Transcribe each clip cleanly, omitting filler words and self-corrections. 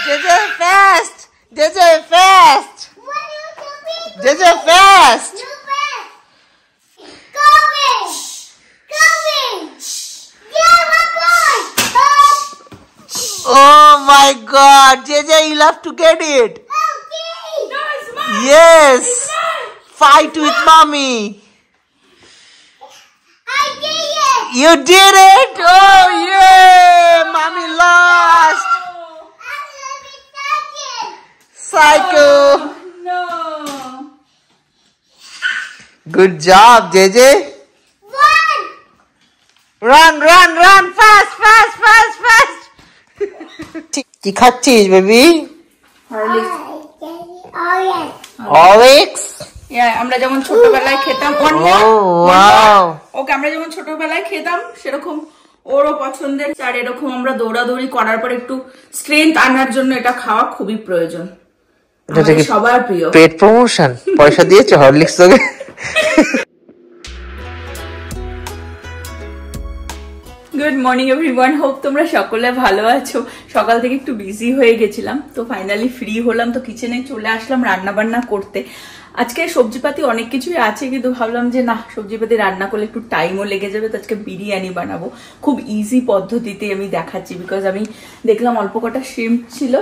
JJ, fast! JJ, fast! JJ, fast! Oh my God, JJ, you'll have to get it. Okay. No, it's mine. Yes. It's mine. Fight with mommy. I did it. You did it. Oh yeah, mommy lost. I'm gonna be second. Psycho. No. Good job, JJ. Run. Run, fast. কি খাচ্ছিস baby? Horlicks? আমরা যেমন ছোটবেলায় খেতাম ওকে আমরা যেমন ছোটবেলায় খেতাম সেরকম ওরও পছন্দের। আর এরকম আমরা দৌড়াদৌড়ি করার পর একটু স্ট্রেংথ আনার জন্য এটা খাওয়া খুবই প্রয়োজন, সবার প্রিয়। পেট প্রমোশন পয়সা দিয়েছে হরলিক্স তোকে? গুড মর্নিং এভরিওয়ান, হোপ তোমরা সকলে ভালো আছো। সকাল থেকে একটু বিজি হয়ে গেছিলাম, তো ফাইনালি ফ্রি হলাম, তো কিচেনে চলে আসলাম রান্না বান্না করতে। আজকে সবজিপাতি অনেক কিছুই আছে, কিন্তু ভাবলাম যে না, সবজিপাতি রান্না করলে একটু টাইমও লেগে যাবে, তো আজকে বিরিয়ানি বানাবো। খুব ইজি পদ্ধতিতে আমি দেখাচ্ছি, বিকজ আমি দেখলাম অল্প কটা শ্রিম্প ছিল,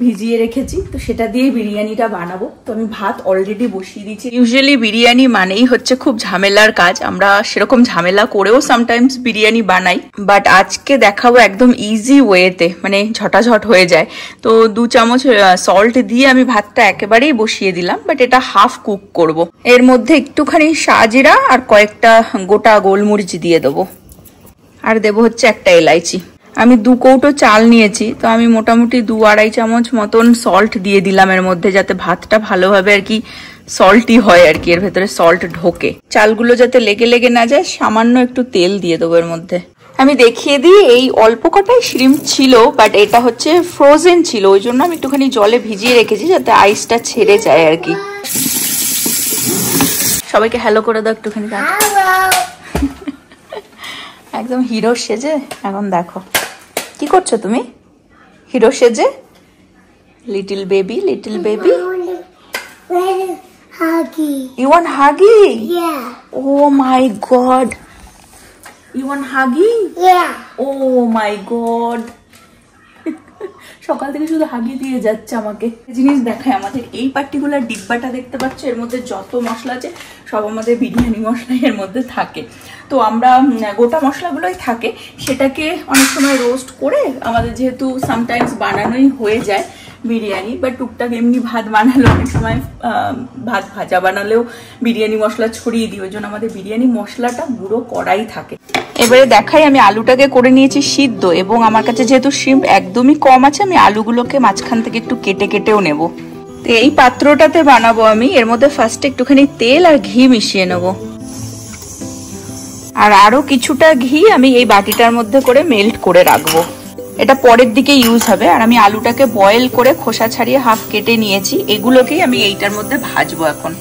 ভিজিয়ে রেখেছি, তো সেটা দিয়ে বিরিয়ানিটা বানাবো। তো আমি ভাত অলরেডি বসিয়ে দিয়েছি। ইউজুয়ালি বিরিয়ানি মানেই হচ্ছে খুব ঝামেলার কাজ, আমরা সেরকম ঝামেলা করেও সামটাইমস বিরিয়ানি বানাই, বাট আজকে দেখাবো একদম ইজি ওয়েতে, মানে ঝটাঝট হয়ে যায়। তো 2 চামচ সল্ট দিয়ে আমি ভাতটা একেবারেই বসিয়ে দিলাম, বাট এটা হাফ কুক করব। এর মধ্যে একটুখানি সাজিরা আর কয়েকটা গোটা গোলমরিচ দিয়ে দেবো, আর দেবো হচ্ছে একটা এলাইচি। আমি 2 কৌটো চাল নিয়েছি, তো আমি মোটামুটি 2-2.5 চামচ মতন সল্ট দিয়ে দিলাম এর মধ্যে, যাতে ভাতটা ভালোভাবে আর কি সল্টি হয়, আর কি এর ভেতরে সল্ট ঢোকে। চালগুলো যাতে লেগে না যায়, সামান্য একটু তেল দিয়ে দেবো এর মধ্যে। আমি দেখিয়ে দিই, এই অল্প কটাই শ্রিম্প ছিল, বাট এটা হচ্ছে ফ্রোজেন ছিল, ওই জন্য আমি একটুখানি জলে ভিজিয়ে রেখেছি যাতে আইসটা ছেড়ে যায় আর কি। সবাইকে হ্যালো করে দাও একটুখানি। একদম হিরো সেজে এখন দেখো কি করছো তুমি, হিরো সেজে। Little baby you want huggy? Yeah. Oh my god, you want huggy? Yeah. Oh my god. সকাল থেকে শুধু হাগি দিয়ে যাচ্ছে আমাকে। জিনিস দেখায়, আমাদের এই পার্টিকুলার ডিব্বাটা দেখতে পাচ্ছ, এর মধ্যে যত মশলা আছে সব আমাদের বিরিয়ানি মশলা এর মধ্যে থাকে। তো আমরা গোটা মশলাগুলোই থাকে, সেটাকে অনেক সময় রোস্ট করে, আমাদের যেহেতু সামটাইমস বানানোই হয়ে যায় বিরিয়ানি, বা টুকটাক এমনি ভাত বানালে অনেক সময় ভাত ভাজা বানালেও বিরিয়ানি মশলা ছড়িয়ে দিই, ওই জন্য আমাদের বিরিয়ানি মশলাটা গুঁড়ো করাই থাকে। এবারে দেখাই, আমি আলুটাকে করে নিয়েছি সিদ্ধ, এবং আমার কাছে যেহেতু শ্রিম্প একদমই কম আছে, আমি আলুগুলোকে মাঝখান থেকে একটু কেটেও নেব। তো এই পাত্রটাতে বানাবো আমি, এর মধ্যে ফার্স্টে একটুখানি তেল আর ঘি মিশিয়ে নেব, আর আরো কিছুটা ঘি আমি এই বাটিটার মধ্যে করে মেল্ট করে রাখবো, এটা পরের দিকে ইউজ হবে। আর আমি আলুটাকে বয়েল করে খোসা ছাড়িয়ে হাফ কেটে নিয়েছি, এগুলোকেই আমি এইটার মধ্যে ভাজবো এখন।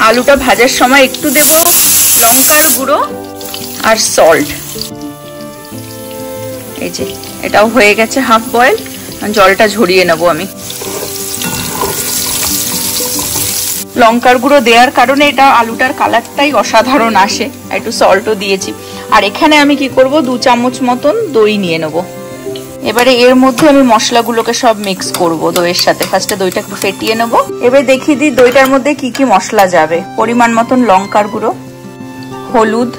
আলুটা ভাজার সময় একটু দেব লঙ্কার গুঁড়ো আর সল্ট। এই যে এটাও হয়ে গেছে হাফ বয়েল, জলটা ঝরিয়ে নেবো আমি। লঙ্কার গুঁড়ো দেওয়ার কারণে এটা আলুটার কালারটাই অসাধারণ আসে, একটু সল্টও দিয়েছি। আর এখানে আমি কি করব, 2 চামচ মতন দই নিয়ে নেব। এবারে এর মধ্যে আমি মশলাগুলোকে সব মিক্স করব দইয়ের সাথে। ফার্স্টে দইটা একটু ফেটিয়ে নেব। এবার দেখিয়ে দিই দইটার মধ্যে কি কি মশলা যাবে। পরিমাণ মতন লঙ্কার গুঁড়ো, হলুদ,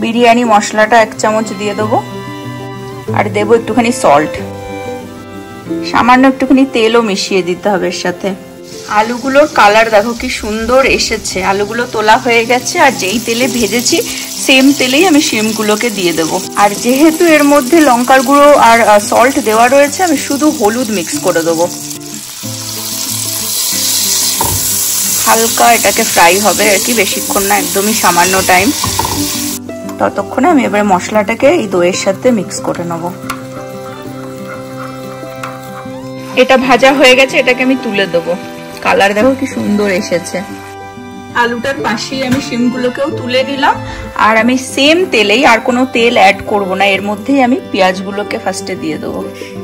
বিরিয়ানি মশলাটা 1 চামচ দিয়ে দেবো, আর দেবো একটুখানি সল্ট, সামান্য একটুখানি তেলও মিশিয়ে দিতে হবে এর সাথে। আলুগুলোর কালার দেখো কি সুন্দর এসেছে, আলুগুলো তোলা হয়ে গেছে, আর যেই তেলে ভেজেছি সেম তেলেই আমি শিমগুলোকে দিয়ে দেবো। আর যেহেতু এর মধ্যে লঙ্কার গুঁড়ো আর সল্ট দেওয়া রয়েছে, আমি শুধু হলুদ মিক্স করে দেবো। হালকা এটাকে ফ্রাই হবে আর কি, বেশিক্ষণ না, একদমই সামান্য টাইম। ততক্ষণে আমি এবার মশলাটাকে এই দইয়ের সাথে মিক্স করে নেব। এটা ভাজা হয়ে গেছে, এটাকে আমি তুলে দেবো। কালার দেখো কি সুন্দর এসেছে। আলুটার পাশেই আমি শিমগুলোকেও তুলে নিলাম। আর আমি সেম তেলেই, আর কোনো তেল অ্যাড করব না, এর মধ্যেই আমি পেঁয়াজগুলোকে ফার্স্টে দিয়ে দেবো।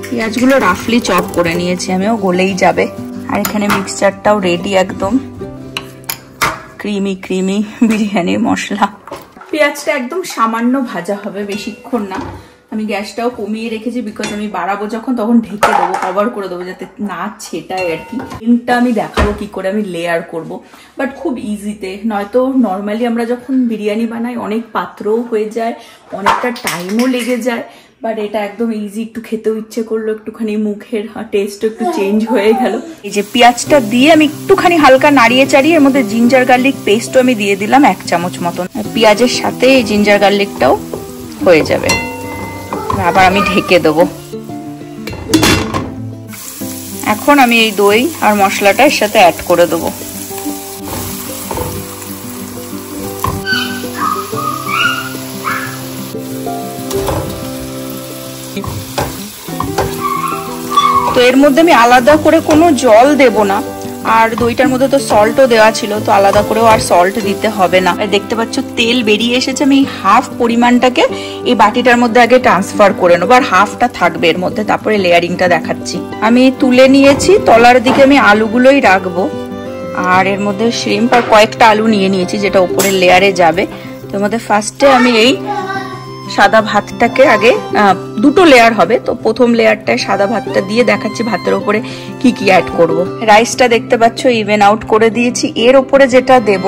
পেঁয়াজগুলো রাফলি চপ করে নিয়েছি আমিও, গলেই যাবে। আর এখানে মিক্সচারটাও রেডি, একদম ক্রিমি ক্রিমি বিরিয়ানির মশলা। পেঁয়াজটা একদম সামান্য ভাজা হবে, বেশিক্ষণ না। আমি গ্যাসটাও কমিয়ে রেখেছি, বিকজ আমি বাড়াবো যখন তখন ঢেকে দেবো, কভার করে দেবো যাতে না ছেটায় আর কি। ডিমটা আমি দেখাবো কি করে আমি লেয়ার করব, বাট খুব ইজিতে। নয়তো নর্মালি আমরা যখন বিরিয়ানি বানাই অনেক পাত্রও হয়ে যায়, অনেকটা টাইমও লেগে যায়। বাট এটা একদম ইজি, একটু খেতেও ইচ্ছে করলো, একটুখানি মুখের টেস্টও একটু চেঞ্জ হয়ে গেল। এই যে পেঁয়াজটা দিয়ে আমি একটুখানি হালকা নাড়িয়ে চাড়িয়ে এর মধ্যে জিঞ্জার গার্লিক পেস্টও আমি দিয়ে দিলাম 1 চামচ মতন। পেঁয়াজের সাথে এই জিঞ্জার গার্লিকটাও হয়ে যাবে। আবার আমি ঢেকে দেবো। এখন আমি এই দই আর মশলাটা এর সাথে অ্যাড করে দেবো। তো এর মধ্যে আমি আলাদা করে কোনো জল দেব না, আর দইটার মধ্যে তো সল্টও দেওয়া ছিল, তো আলাদা করেও আর সল্ট দিতে হবে না। দেখতে পাচ্ছ তেল বেরিয়ে এসেছে, আমি হাফ পরিমাণটাকে এই বাটিটার মধ্যে আগে ট্রান্সফার করে নেবো, আর হাফটা থাকবে এর মধ্যে, তারপরে লেয়ারিংটা দেখাচ্ছি। আমি তুলে নিয়েছি, তলার দিকে আমি আলুগুলোই রাখবো, আর এর মধ্যে শ্রিম্প আর কয়েকটা আলু নিয়ে নিয়েছি যেটা উপরের লেয়ারে যাবে। তো এর মধ্যে ফার্স্টে আমি এই সাদা ভাতটাকে আগে, 2টো লেয়ার হবে, তো প্রথম লেয়ারটায় সাদা ভাতটা দিয়ে দেখাচ্ছি ভাতের উপরে কি কি অ্যাড করব। রাইসটা দেখতে পাচ্ছ ইভেন আউট করে দিয়েছি। এর উপরে যেটা দেব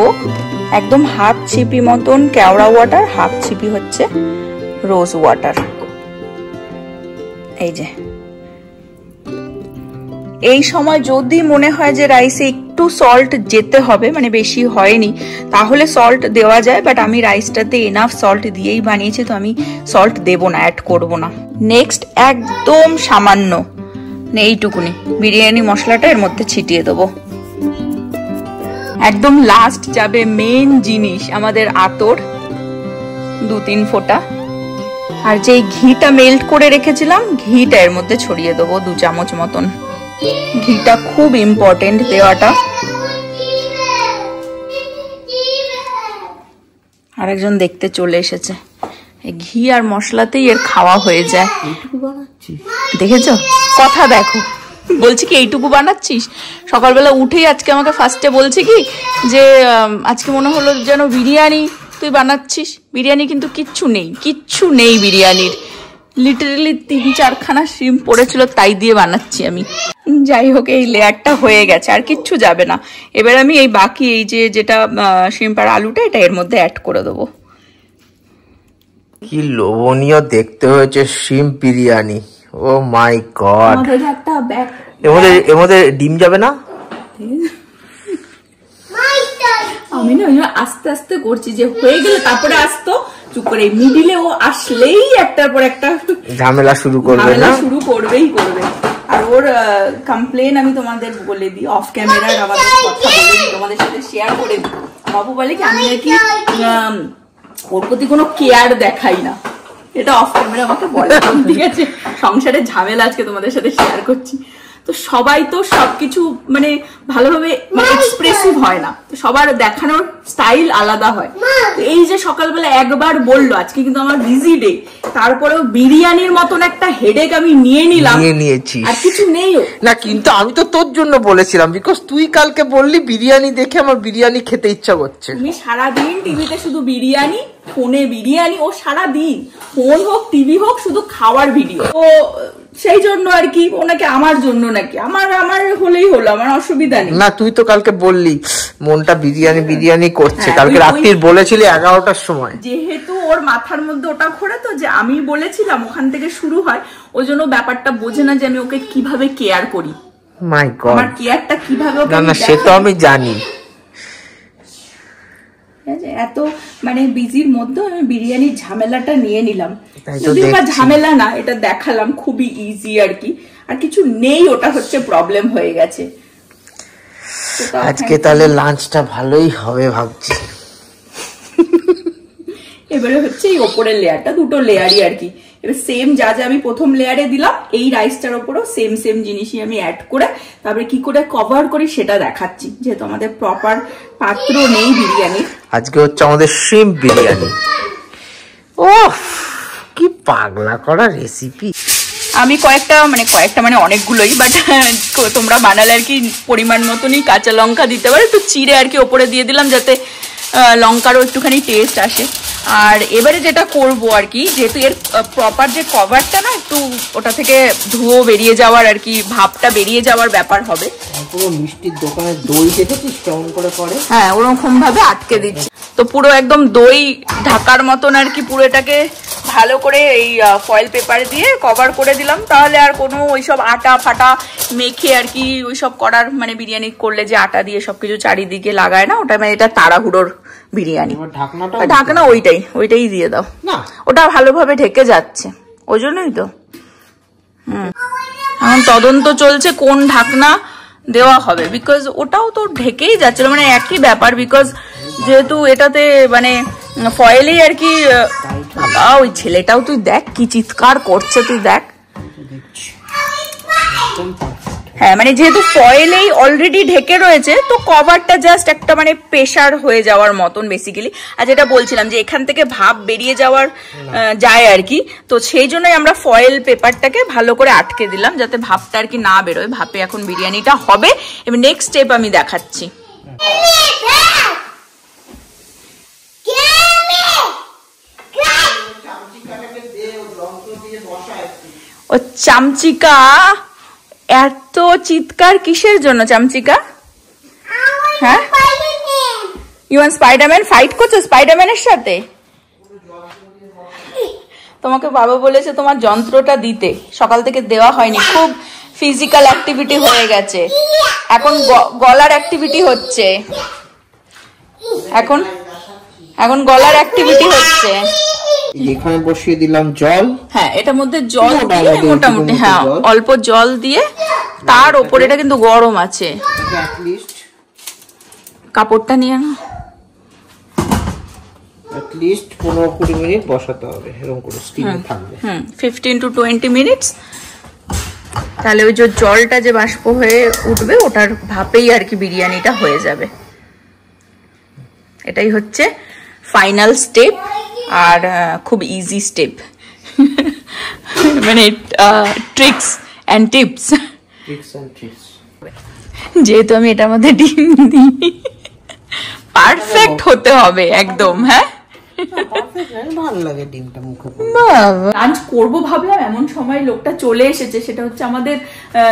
একদম হাফ ছিপি মতন কেওড়া ওয়াটার, হাফ ছিপি হচ্ছে রোজ ওয়াটার। এই যে এই সময় যদি মনে হয় যে রাইসে একটু সল্ট যেতে হবে, মানে বেশি হয়নি, তাহলে সল্ট দেওয়া যায়, বাট আমি রাইসটাতে এনাফ সল্ট দিয়েই বানিয়েছি, তো আমি সল্ট দেব না, অ্যাড করব না। নেক্সট একদম সামান্য এইটুকুনি বিরিয়ানি মশলাটা এর মধ্যে ছিটিয়ে দেবো। একদম লাস্ট যাবে মেন জিনিস, আমাদের আতর, 2-3 ফোঁটা। আর যে ঘিটা মেল্ট করে রেখেছিলাম, ঘিটা এর মধ্যে ছড়িয়ে দেবো 2 চামচ মতন। ঘিটা খুব ইম্পর্টেন্ট দেওয়াটা। আরেকজন দেখতে চলে এসেছে, ঘি আর মশলাতেই এর খাওয়া হয়ে যায়। দেখেছো, কথা দেখো, বলছি কি এইটুকু বানাচ্ছিস? সকালবেলা উঠেই আজকে আমাকে ফার্স্টে বলছে কি যে আজকে মনে হলো যেন বিরিয়ানি তুই বানাচ্ছিস। বিরিয়ানি কিন্তু কিচ্ছু নেই বিরিয়ানির। লিটারালি 3-4 খানা শ্রিম্প পড়েছিল, তাই দিয়ে বানাচ্ছি আমি। যাই হোক, এই লেয়ারটা হয়ে গেছে, আর কিচ্ছু যাবে না। এবার আমি এই বাকি এই যেটা শ্রিম্প আর আলুটা, এটা এর মধ্যে অ্যাড করে দেবো। কি লোভনীয় দেখতে হয়েছে শ্রিম্প বিরিয়ানি, ও মাই গড। এর মধ্যে ডিম যাবে না? আমি না আস্তে আস্তে করছি, যে হয়ে গেলে তারপরে আসতো চুপ করে, মিডিলে ও আসলেই একটার পর একটা ঝামেলা শুরু করবে, শুরু করবেই করবে। আর ওর কমপ্লেন আমি তোমাদের বলে দিই, অফ ক্যামেরার আমাদের কথা বলে দিই, তোমাদের সাথে শেয়ার করে দিই। বাবু বলে কি আমি আর কি ওর প্রতি কোনো কেয়ার দেখাই না, এটা অফ ক্যামেরা আমাকে বলে। ঠিক আছে, সংসারের ঝামেলা আজকে তোমাদের সাথে শেয়ার করছি। তো সবাই তো সবকিছু মানে ভালোভাবে এক্সপ্রেসিভ হয় না, তো সবার দেখানোর স্টাইল আলাদা হয়। এই যে সকালবেলা একবার বললো আজকে কিন্তু আমার বিজি ডে, তারপরেও বিরিয়ানির মতন একটা হেডেক আমি নিয়ে নিয়েছি, আর কিছু নেইও না। কিন্তু আমি তো তোর জন্য বলেছিলাম, বিকজ তুই কালকে বললি বিরিয়ানি দেখে আমার বিরিয়ানি খেতে ইচ্ছা করছে। তুমি সারাদিন টিভিতে শুধু বিরিয়ানি, ফোনে বিরিয়ানি, ও সারাদিন ফোন হোক টিভি হোক শুধু খাওয়ার ভিডিও। ও সেই জন্য আর কি, ওনাকে আমার জন্য নাকি, আমার হলেই হলো, আমার অসুবিধা নেই। না তুই তো কালকে বললি মনটা বিরিয়ানি করছে, কালকে রাত্রির বলেছিলি 11টার সময়। যেহেতু ওর মাথার মধ্যে ওটা ঘোরে, তো যে আমি বলেছিলাম ওখান থেকে শুরু হয়, ওই জন্য ব্যাপারটা বোঝে না যে আমি ওকে কিভাবে কেয়ার করি। মাই গড, আমার কেয়ারটা কিভাবে। না সে তো আমি জানি। এত মানে বিজির মধ্যে আমি বিরিয়ানির ঝামেলাটা নিয়ে নিলাম, যদিও বা ঝামেলা না, এটা দেখালাম খুবই ইজি আর কি। আর কিছু নেই, ওটা হচ্ছে প্রবলেম হয়ে গেছে। আজকে তাহলে লাঞ্চটা ভালোই হবে ভাবছি। এবারে হচ্ছে এই ওপরের লেয়ারটা, দুটো লেয়ারই আর কি। এবার সেম যা যা আমি প্রথম লেয়ারে দিলাম এই রাইসটার ওপরও সেম সেম জিনিসই আমি অ্যাড করে তারপরে কি করে কভার করি সেটা দেখাচ্ছি, যেহেতু আমাদের প্রপার পাত্র নেই বিরিয়ানি। আজকে হচ্ছে আমাদের শিম বিরিয়ানি। ওহ কি পাগলা করা রেসিপি। আমি কয়েকটা মানে অনেকগুলোই, বাট তোমরা বানালে আর কি পরিমাণ মতনই কাঁচা লঙ্কা দিতে পারো, একটু চিড়ে আর কি ওপরে দিয়ে দিলাম যাতে লঙ্কারও একটুখানি টেস্ট আসে। আর এবারে যেটা করব আর কি, যেহেতু এর প্রপার যে কভারটা না একটু ওটা থেকে ধুয়ো বেরিয়ে যাওয়ার আর কি ভাবটা বেরিয়ে যাওয়ার ব্যাপার হবে। পুরো মিষ্টির দোকানে দই দেখেছিস কেমন করে করে? হ্যাঁ ওরকম ভাবে আটকে দিচ্ছি, তো পুরো একদম দই ঢাকার মতন আর কি পুরো এটাকে ভালো করে এই ফয়েল পেপার দিয়ে কভার করে দিলাম। তাহলে আর কোনো ওইসব আটা ফাটা মেখে আর কি ওইসব করার মানে বিরিয়ানি করলে যে আটা দিয়ে সবকিছু চারিদিকে লাগায় না, ওটা মানে এটা তাড়াহুড়োর বিরিয়ানি। ঢাকনা ওইটাই দিয়ে দাও না, ওটা ভালোভাবে ঢেকে যাচ্ছে ওই জন্যই তো। এখন তদন্ত চলছে কোন ঢাকনা দেওয়া হবে, বিকজ ওটাও তো ঢেকেই যাচ্ছিল, মানে একই ব্যাপার। বিকজ যেহেতু এটাতে মানে ফয়েলেই আর কি। ওই ছেলেটাও তুই দেখ কি চিৎকার করছে, তুই দেখ। হ্যাঁ মানে যেহেতু ফয়েলেই অলরেডি ঢেকে রয়েছে তো কভারটা জাস্ট একটা মানে প্রেসার হয়ে যাওয়ার মতন বেসিক্যালি। আর যেটা বলছিলাম যে এখান থেকে ভাপ বেরিয়ে যাওয়ার যায় আর কি, তো সেই জন্যই আমরা ফয়েল পেপারটাকে ভালো করে আটকে দিলাম যাতে ভাপটা আর কি না বেরোয়। ভাপে এখন বিরিয়ানিটা হবে। এবার নেক্সট স্টেপ আমি দেখাচ্ছি। ও চামচিকা এত চিৎকার কিসের জন্য চামচিকা? হ্যাঁ ইউ ওয়ান্ট স্পাইডারম্যান? ফাইট করছো স্পাইডারম্যানের সাথে? তোমাকে বাবা বলেছে তোমার যন্ত্রটা দিতে, সকাল থেকে দেওয়া হয়নি। খুব ফিজিক্যাল অ্যাক্টিভিটি হয়ে গেছে, এখন গলার অ্যাক্টিভিটি হচ্ছে, এখন গলার অ্যাক্টিভিটি হচ্ছে। এখানে বসিয়ে দিলাম জল। হ্যাঁ এটার মধ্যে জল দিয়ে মোটামুটি, হ্যাঁ অল্প জল দিয়ে, তার ওপরে এটা কিন্তু গরম আছে। কাপড়টা নিয়ে না অ্যাটলিস্ট 15-20 মিনিট বসাতে হবে, এরকম করে স্টিমে থাকবে। 15 to 20 মিনিটস। তাহলে ওই যে জলটা যে বাষ্প হয়ে উঠবে ওটার ভাপেই আর কি বিরিয়ানিটা হয়ে যাবে। এটাই হচ্ছে ফাইনাল স্টেপ, আর খুব ইজি স্টেপ, মানে ট্রিক্স এন্ড টিপস। যেহেতু আমি এটার মধ্যে ডিম দিই, পারফেক্ট হতে হবে একদম। হ্যাঁ ভালো লাগে ডিমটা মুখে। লাঞ্চ করবো ভাবলাম, এমন সময় লোকটা চলে এসেছে। সেটা হচ্ছে আমাদের,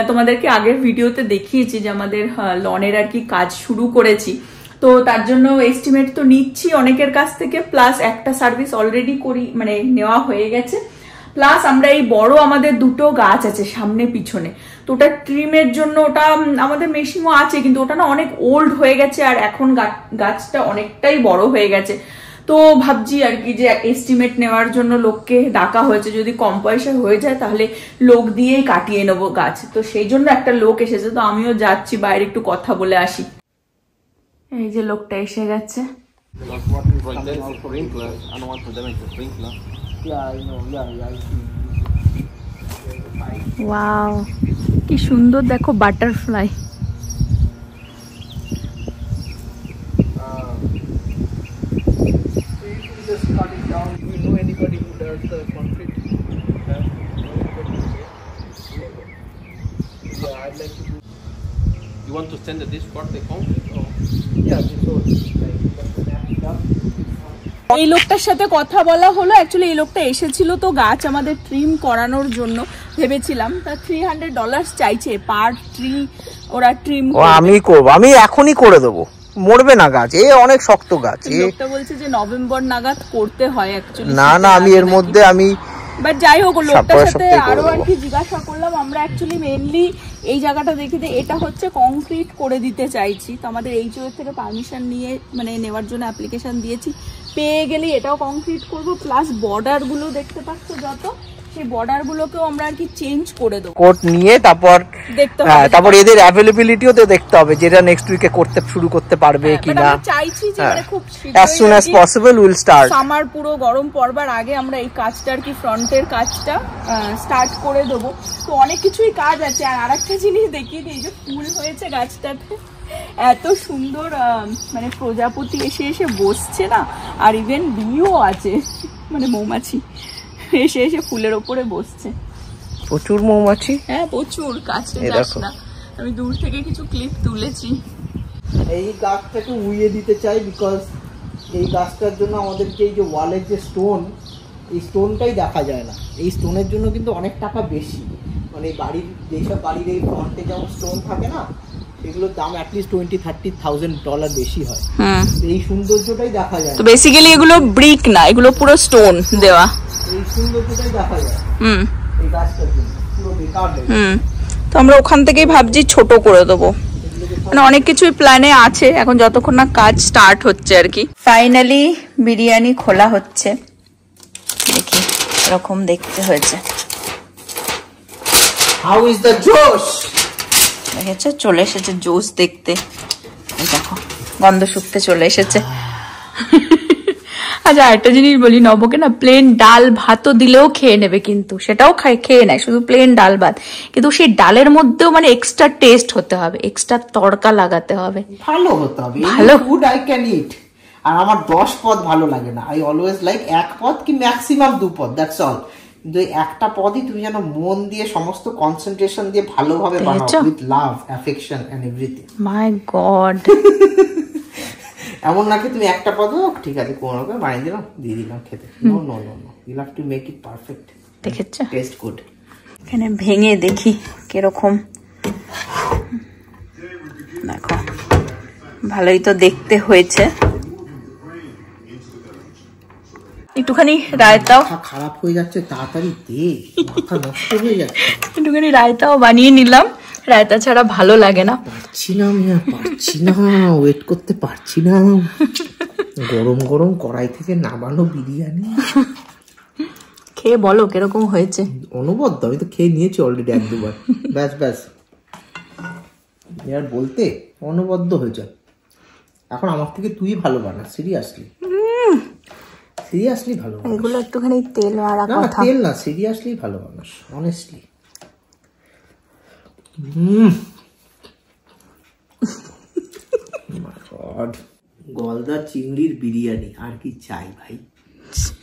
তোমাদেরকে আগের ভিডিওতে দেখিয়েছি যে আমাদের লনের আর কি কাজ শুরু করেছি, তো তার জন্য এস্টিমেট তো নিচ্ছি অনেকের কাছ থেকে, প্লাস একটা সার্ভিস অলরেডি করি মানে নেওয়া হয়ে গেছে, প্লাস আমরা এই বড় আমাদের দুটো গাছ আছে সামনে পিছনে, তো ওটা ট্রিমের জন্য ওটা আমাদের মেশিনও আছে, কিন্তু ওটা না অনেক ওল্ড হয়ে গেছে আর এখন গাছটা অনেকটাই বড় হয়ে গেছে। তো ভাবছি আর কি যে এস্টিমেট নেওয়ার জন্য লোককে ডাকা হয়েছে, যদি কম পয়সা হয়ে যায় তাহলে লোক দিয়েই কাটিয়ে নেবো গাছ। তো সেই জন্য একটা লোক এসেছে, তো আমিও যাচ্ছি বাইরে একটু কথা বলে আসি। এই যে লোকটা এসে গেছে। ওয়াও কি সুন্দর দেখো butterfly. You want to send this for the concrete or? Yeah, এই লোকটার সাথে কথা বলা হলো। অ্যাকচুয়ালি এই লোকটা এসেছিল তো গাছ আমাদের ট্রিম করানোর জন্য, ভেবেছিলাম তা $300 চাইছে পার ট্রি ওরা ট্রিম। আমি করব, আমি এখনই করে দেবো, মরবে না গাছ, এই অনেক শক্ত গাছ। লোকটা বলছে যে নভেম্বর নাগাদ করতে হয় অ্যাকচুয়ালি। না আমি এর মধ্যে আমি বাট যাই হোক লোকটার সাথে আরো আর কি জিজ্ঞাসা করলাম। আমরা অ্যাকচুয়ালি মেইনলি এই জায়গাটা দেখি যে এটা হচ্ছে কংক্রিট করে দিতে চাইছি, তো আমাদের HOA থেকে পারমিশন নিয়ে মানে নেওয়ার জন্য অ্যাপ্লিকেশন দিয়েছি, পেয়ে গেলেই এটাও কংক্রিট করব, প্লাস বর্ডার গুলো দেখতে পাচ্ছ যত, সেই বর্ডার গুলোকেও আমরা আর কি চেঞ্জ করে দেবো। কোট নিয়ে তারপর দেখতে হবে, তারপর এদের অ্যাভেলেবিলিটিও তো দেখতে হবে, যেটা নেক্সট উইকে করতে শুরু করতে পারবে কিনা। চাইছি যে মানে খুব as soon as possible we'll start। Summer পুরো গরম পড়বার আগে আমরা এই কাজটা আর কি ফ্রন্টের কাজটা স্টার্ট করে দেবো। তো অনেক কিছুই কাজ আছে। আর আরেকটা জিনিস দেখিয়ে দিই, যে ফুল হয়েছে গাছটাতে, এত সুন্দর মানে প্রজাপতি এসে এসে বসছে না, আর ইভেন বিও আছে, মানে মৌমাছি এসে এসে ফুলের ওপরে বসছে। প্রচুর মৌমাছি, হ্যাঁ প্রচুর। কাছে যাস না, আমি দূর থেকে কিছু ক্লিপ তুলেছি। এই গাছটাকে উইয়ে দিতে চাই, বিকজ এই গাছটার জন্য আমাদেরকে এই যে ওয়ালের যে স্টোন, এই স্টোনটাই দেখা যায় না। এই স্টোনের জন্য কিন্তু অনেক টাকা বেশি, মানে বাড়ির যেসব বাড়ির এই ফ্রন্টে যেমন স্টোন থাকে না, এগুলোর দাম অ্যাটলিস্ট $20,000-30,000 বেশি হয়। এই সৌন্দর্যটাই দেখা যায়। তো বেসিক্যালি এগুলো ব্রিক না, এগুলো পুরো স্টোন দেওয়া। এই সৌন্দর্যটাই দেখা যায় এই গাছটার জন্য, পুরো বেকার হয়ে যায়। তো আমরা ওখান থেকেই ভাবছি ছোট করে দেবো, মানে অনেক কিছুই প্ল্যানে আছে, এখন যতক্ষণ না কাজ স্টার্ট হচ্ছে আর কি। ফাইনালি বিরিয়ানি খোলা হচ্ছে, দেখি এরকম দেখতে হয়েছে। হাউ ইজ দ্য জোশ? দেখেছো, চলে এসেছে জোশ দেখতে। দেখো গন্ধ শুকতে চলে এসেছে। আচ্ছা আরেকটা জিনিস বলি, নবকে না প্লেন ডাল ভাতও দিলেও খেয়ে নেবে, কিন্তু সেটাও খেয়ে নেয়, শুধু প্লেন ডাল ভাত, কিন্তু সেই ডালের মধ্যেও মানে এক্সট্রা টেস্ট হতে হবে, এক্সট্রা তড়কা লাগাতে হবে, ভালো হতে হবে। ভালো ফুড আই ক্যান ইট। আর আমার 10 পদ ভালো লাগে না, আই অলওয়েজ লাইক 1 পদ কি ম্যাক্সিমাম 2 পদ, দ্যাটস অল। কিন্তু একটা পদই তুমি যেন মন দিয়ে সমস্ত কনসেন্ট্রেশন দিয়ে ভালোভাবে বানাও, with love, affection and everything. My God, এমন নাকি তুমি একটা পদ ঠিক আছে কোন রকম বানিয়ে দিলাম দিয়ে দিলাম খেতে। No no no no, you have to make it perfect. দেখেছো, টেস্ট গুড। এখানে ভেঙে দেখি কিরকম। দেখো ভালোই তো দেখতে হয়েছে। একটুখানি রায়তাও খারাপ হয়ে যাচ্ছে, তাড়াতাড়ি দে, মাথা নষ্ট হয়ে যাচ্ছে। একটুখানি রায়তাও বানিয়ে নিলাম, রায়তা ছাড়া ভালো লাগে না। পারছি না আমি, পারছি না, ওয়েট করতে পারছি না। গরম গরম কড়াই থেকে নামানো বিরিয়ানি, খেয়ে বলো কিরকম হয়েছে। অনবদ্য, আমি তো খেয়ে নিয়েছি অলরেডি 1-2 বার। ব্যাস ব্যাস, আর বলতে অনবদ্য হয়ে যায়। এখন আমার থেকে তুই ভালো বানাস, সিরিয়াসলি সিরিয়াসলি ভালো। এগুলো একটুখানি তেল আর না তেল না, সিরিয়াসলি ভালো বানাস, অনেস্টলি। গলদা চিংড়ির বিরিয়ানি, আর কি চাই ভাই?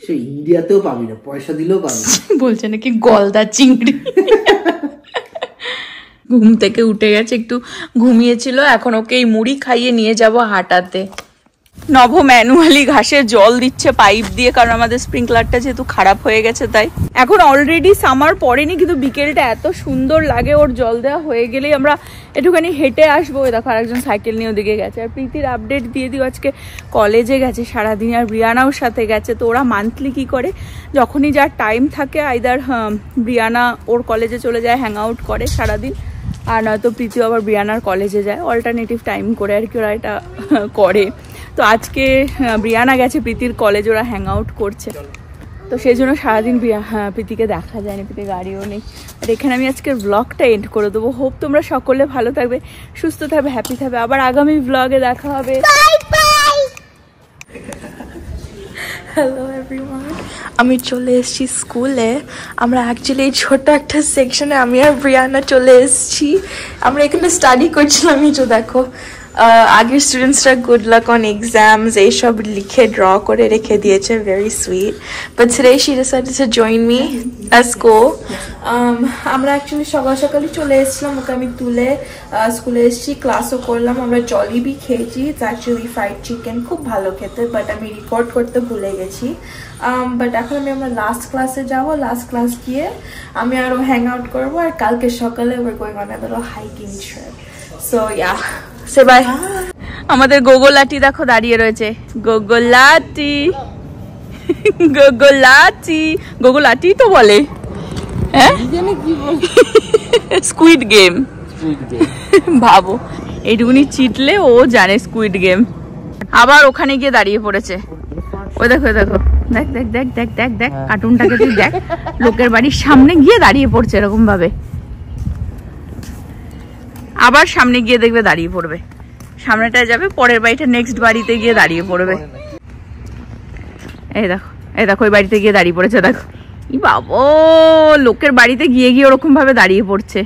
সে ইন্ডিয়াতেও পাবি না, পয়সা দিলেও পাবি না। বলছে নাকি গলদা চিংড়ি। ঘুম থেকে উঠে গেছে, একটু ঘুমিয়েছিল, এখন ওকে এই মুড়ি খাইয়ে নিয়ে যাব হাঁটাতে। নভ ম্যানুয়ালি ঘাসে জল দিচ্ছে পাইপ দিয়ে, কারণ আমাদের স্প্রিংকলারটা যেহেতু খারাপ হয়ে গেছে তাই। এখন অলরেডি সামার পড়েনি, কিন্তু বিকেলটা এত সুন্দর লাগে, ওর জল দেওয়া হয়ে গেলেই আমরা একটুখানি হেঁটে আসবো। দেখো আরেকজন সাইকেল নিয়ে ওদিকে গেছে। আর প্রীতির আপডেট দিয়ে দিও, আজকে কলেজে গেছে সারাদিন, আর ব্রিয়ানাও সাথে গেছে। তো ওরা মান্থলি কি করে, যখনই যার টাইম থাকে, আইদার ব্রিয়ানা ওর কলেজে চলে যায়, হ্যাং আউট করে সারাদিন, আর নয়তো প্রীতি আবার ব্রিয়ানার কলেজে যায়, অল্টারনেটিভ টাইম করে আর কি ওরা এটা করে। তো আজকে ব্রিয়ানা গেছে প্রীতির কলেজ, ওরা হ্যাং আউট করছে, তো সেই জন্য সারাদিন প্রীতিকে দেখা যায়নি, প্রীতি গাড়িও নেই। আর এখানে আমি আজকের ব্লগটা এন্ড করে দেবো। হোপ তোমরা সকলে ভালো থাকবে, সুস্থ থাকবে, হ্যাপি থাকবে। আবার আগামী ব্লগে দেখা হবে। হ্যালো এভরিওয়ান, আমি চলে এসেছি স্কুলে। আমরা অ্যাকচুয়ালি এই ছোট্ট একটা সেকশনে আমি আর ব্রিয়ানা চলে এসেছি। আমরা এখানে স্টাডি করছিলাম, এই যে দেখো আগের স্টুডেন্টসরা গুড লাক অন এক্সামস এইসব লিখে ড্র করে রেখে দিয়েছে, very sweet. But today she decided to join me at school. আমরা অ্যাকচুয়ালি সকাল সকালই চলে এসেছিলাম, ওকে আমি তুলে স্কুলে এসেছি, ক্লাসও করলাম, আমরা জলিবি খেয়েছি। ইটস অ্যাকচুয়ালি ফ্রাইড চিকেন, খুব ভালো খেতে, বাট আমি রেকর্ড করতে ভুলে গেছি। বাট এখন আমরা লাস্ট ক্লাসে যাব, লাস্ট ক্লাস গিয়ে আমি আরও হ্যাং আউট করবো, আর কালকে সকালে we're going on a little hiking trip. So yeah, say bye. আমাদের গোগোলাটি দেখো দাঁড়িয়ে রয়েছে, গোগোলাটি গোগোলাটি গোগোলাটি তো বলে, হ্যাঁ স্কুইড গেম। ভাবো এইটুকুনি চিটলে ও জানে স্কুইড গেম। আবার ওখানে গিয়ে দাঁড়িয়ে পড়েছে, ওই দেখো দেখো, দেখ দেখ দেখ দেখ দেখ দেখ কার্টুনটাকে তুই দেখ, লোকের বাড়ির সামনে গিয়ে দাঁড়িয়ে পড়ছে এরকম ভাবে, আবার সামনে গিয়ে দেখবে দাঁড়িয়ে পড়বে, সামনেটায় যাবে, পরের বাড়িটা নেক্সট বাড়িতে গিয়ে দাঁড়িয়ে পড়বে। এই দেখো এই দেখো, ওই বাড়িতে গিয়ে দাঁড়িয়ে পড়েছে, দেখো ই বাবা, লোকের বাড়িতে গিয়ে গিয়ে ওরকম ভাবে দাঁড়িয়ে পড়ছে।